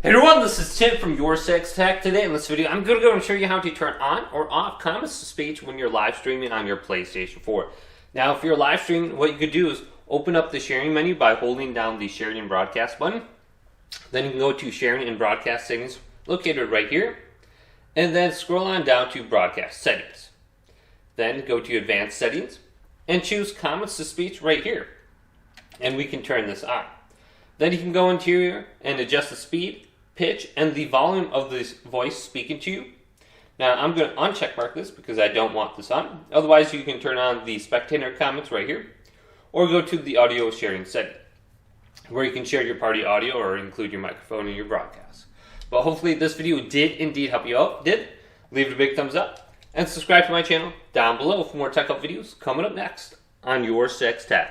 Hey everyone, this is Tim from YourSixTech. Today in this video, I'm going to go and show you how to turn on or off comments to speech when you're live streaming on your PlayStation 4. Now, if you're live streaming, what you could do is open up the sharing menu by holding down the sharing and broadcast button. Then you can go to sharing and broadcast settings located right here. And then scroll on down to broadcast settings. Then go to advanced settings and choose comments to speech right here. And we can turn this on. Then you can go into here and adjust the speed, pitch, and the volume of this voice speaking to you. Now I'm going to uncheck mark this because I don't want this on. Otherwise you can turn on the spectator comments right here. Or go to the audio sharing setting, where you can share your party audio or include your microphone in your broadcast. But hopefully this video did indeed help you out. Leave it a big thumbs up. And subscribe to my channel down below for more tech up videos coming up next on YourSixTech.